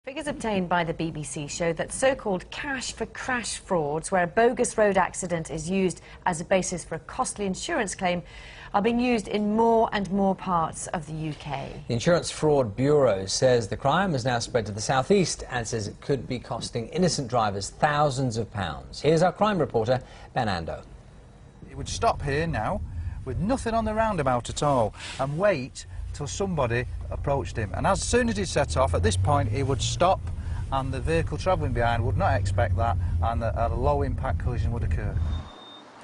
Figures obtained by the BBC show that so-called cash for crash frauds, where a bogus road accident is used as a basis for a costly insurance claim, are being used in more and more parts of the UK. The Insurance Fraud Bureau says the crime has now spread to the southeast and says it could be costing innocent drivers thousands of pounds. Here's our crime reporter, Ben Ando. He would stop here now with nothing on the roundabout at all and wait till somebody approached him, and as soon as he set off, at this point he would stop and the vehicle travelling behind would not expect that, and a low impact collision would occur.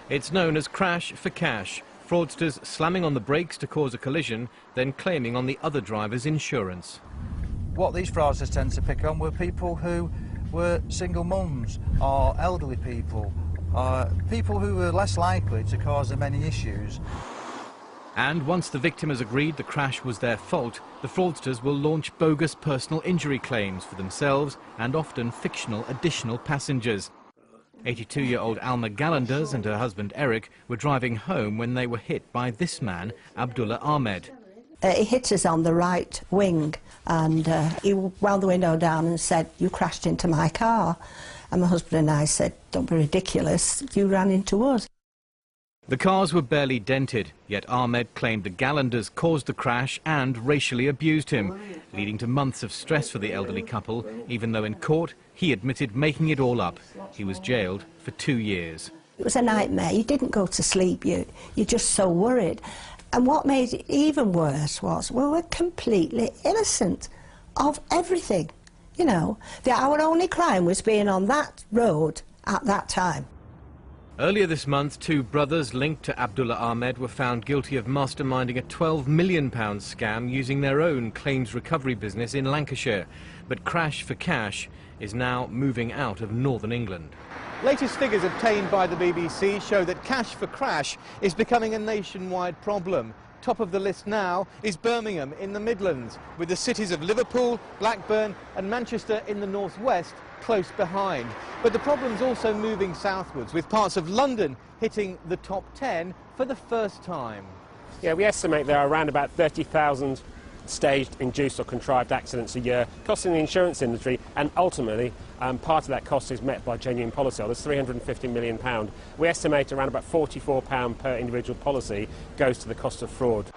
It's known as crash for cash. Fraudsters slamming on the brakes to cause a collision, then claiming on the other driver's insurance. What these fraudsters tend to pick on were people who were single mums or elderly people, people who were less likely to cause them any issues. And once the victim has agreed the crash was their fault, the fraudsters will launch bogus personal injury claims for themselves and often fictional additional passengers. 82-year-old Alma Gallanders and her husband Eric were driving home when they were hit by this man, Abdullah Ahmed. He hit us on the right wing and he wound the window down and said, "You crashed into my car." And my husband and I said, "Don't be ridiculous, you ran into us." The cars were barely dented, yet Ahmed claimed the Gallanders caused the crash and racially abused him, leading to months of stress for the elderly couple, even though in court he admitted making it all up. He was jailed for 2 years. It was a nightmare. You didn't go to sleep, you're just so worried. And what made it even worse was we were completely innocent of everything. You know, our only crime was being on that road at that time. Earlier this month, 2 brothers linked to Abdullah Ahmed were found guilty of masterminding a £12 million scam using their own claims recovery business in Lancashire. But crash for cash is now moving out of northern England. Latest figures obtained by the BBC show that cash for crash is becoming a nationwide problem. Top of the list now is Birmingham in the Midlands, with the cities of Liverpool, Blackburn and Manchester in the northwest close behind. But the problem's also moving southwards, with parts of London hitting the top 10 for the first time. Yeah, we estimate there are around about 30,000 staged, induced or contrived accidents a year, costing the insurance industry, and ultimately part of that cost is met by genuine policyholders, £350 million. We estimate around about £44 per individual policy goes to the cost of fraud.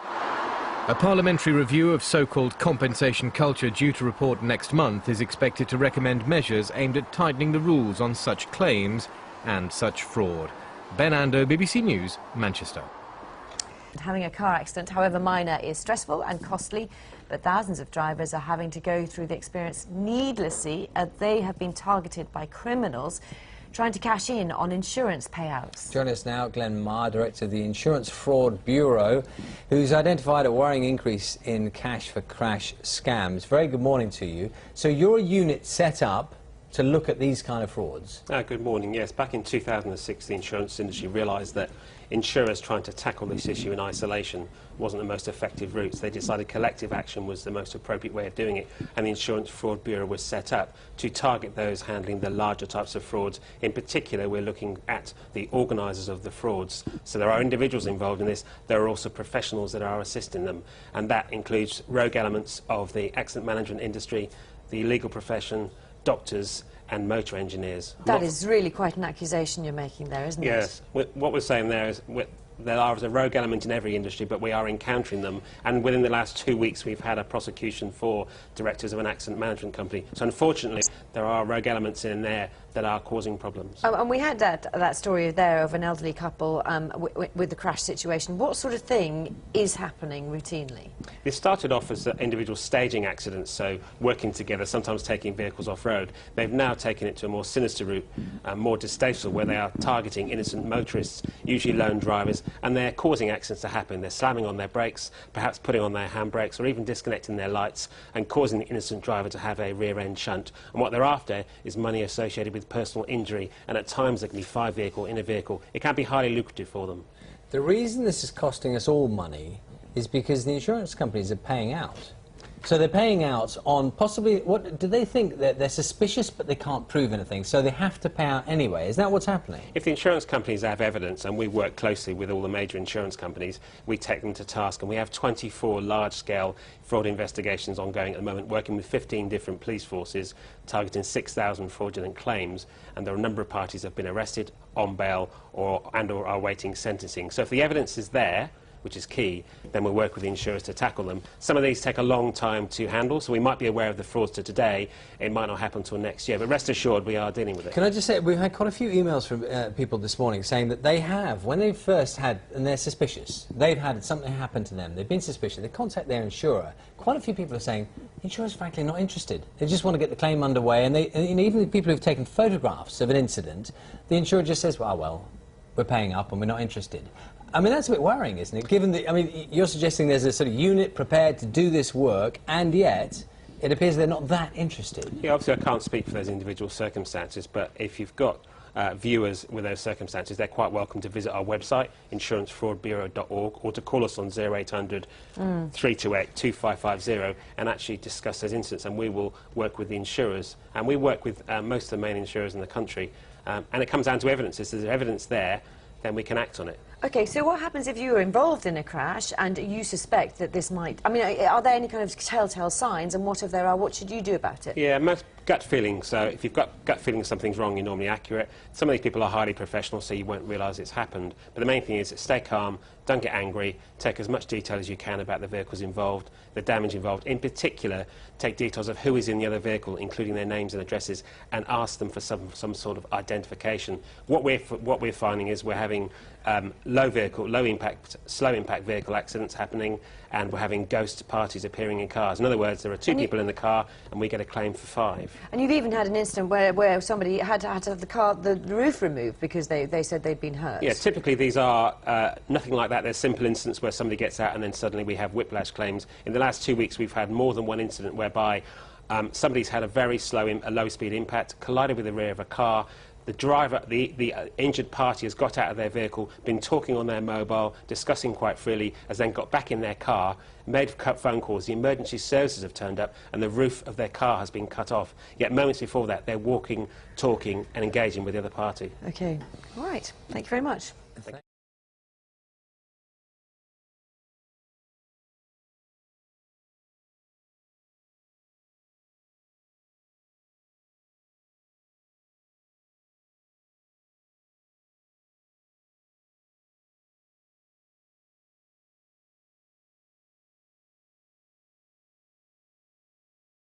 A parliamentary review of so-called compensation culture due to report next month is expected to recommend measures aimed at tightening the rules on such claims and such fraud. Ben Ando, BBC News, Manchester. Having a car accident, however minor, is stressful and costly, but thousands of drivers are having to go through the experience needlessly as they have been targeted by criminals trying to cash in on insurance payouts. Joining us now, Glenn Marr, Director of the Insurance Fraud Bureau, who's identified a worrying increase in cash for crash scams. Very good morning to you. So you're a unit set up to look at these kind of frauds? Good morning. Yes, back in 2006 the insurance industry realised that insurers trying to tackle this issue in isolation wasn't the most effective route. So they decided collective action was the most appropriate way of doing it, and the Insurance Fraud Bureau was set up to target those handling the larger types of frauds. In particular, we're looking at the organisers of the frauds. So there are individuals involved in this, there are also professionals that are assisting them, and that includes rogue elements of the accident management industry, the legal profession, doctors and motor engineers. That is really quite an accusation you're making there, isn't it? Yes. What we're saying there is there is a rogue element in every industry, but we are encountering them. And within the last 2 weeks, we've had a prosecution for directors of an accident management company. So unfortunately, there are rogue elements in there that are causing problems. And we had that story there of an elderly couple with the crash situation. What sort of thing is happening routinely? It started off as individuals staging accidents, so working together, sometimes taking vehicles off-road. They've now taken it to a more sinister route, more distasteful, where they are targeting innocent motorists, usually lone drivers, and they're causing accidents to happen. They're slamming on their brakes, perhaps putting on their handbrakes, or even disconnecting their lights, and causing the innocent driver to have a rear-end shunt. And what they're after is money associated with personal injury, and at times there can be 5 vehicles in a vehicle. It can be highly lucrative for them. The reason this is costing us all money is because the insurance companies are paying out. So they're paying out on possibly, what do they think, that they're suspicious but they can't prove anything, so they have to pay out anyway? Is that what's happening? If the insurance companies have evidence, and we work closely with all the major insurance companies, we take them to task, and we have 24 large-scale fraud investigations ongoing at the moment, working with 15 different police forces, targeting 6,000 fraudulent claims, and there are a number of parties that have been arrested on bail or are awaiting sentencing. So if the evidence is there, which is key, then we'll work with the insurers to tackle them. Some of these take a long time to handle, so we might be aware of the fraudster today. It might not happen until next year, but rest assured we are dealing with it. Can I just say, we've had quite a few emails from people this morning saying that they have, when they first had, and they're suspicious, they've had something happen to them, they've been suspicious, they contact their insurer. Quite a few people are saying, the insurer's frankly not interested. They just want to get the claim underway, and even the people who've taken photographs of an incident, the insurer just says, well, we're paying up and we're not interested. I mean, that's a bit worrying, isn't it? Given that, I mean, you're suggesting there's a sort of unit prepared to do this work, and yet it appears they're not that interested. Yeah, obviously I can't speak for those individual circumstances, but if you've got viewers with those circumstances, they're quite welcome to visit our website, insurancefraudbureau.org, or to call us on 0800 328 2550 and actually discuss those incidents, and we will work with the insurers. And we work with most of the main insurers in the country, and it comes down to evidence. If there's evidence there, then we can act on it. OK, so what happens if you were involved in a crash and you suspect that this might... I mean, are there any kind of telltale signs, and what if there are, what should you do about it? Yeah, most gut feeling. So if you've got gut feeling something's wrong, you're normally accurate. Some of these people are highly professional, so you won't realise it's happened. But the main thing is stay calm, don't get angry, take as much detail as you can about the vehicles involved, the damage involved. In particular, take details of who is in the other vehicle, including their names and addresses, and ask them for some sort of identification. What we're finding is we're having low impact, slow impact vehicle accidents happening, and we're having ghost parties appearing in cars. In other words, there are two people in the car, and we get a claim for 5. And you've even had an incident where somebody had to have the roof removed because they said they'd been hurt. Yeah, typically these are nothing like that. There's simple incidents where somebody gets out and then suddenly we have whiplash claims. In the last 2 weeks, we've had more than one incident whereby somebody's had a very low-speed impact, collided with the rear of a car. The driver, the injured party, has got out of their vehicle, been talking on their mobile, discussing quite freely, has then got back in their car, made phone calls, the emergency services have turned up, and the roof of their car has been cut off. Yet moments before that, they're walking, talking, and engaging with the other party. OK. All right. Thank you very much.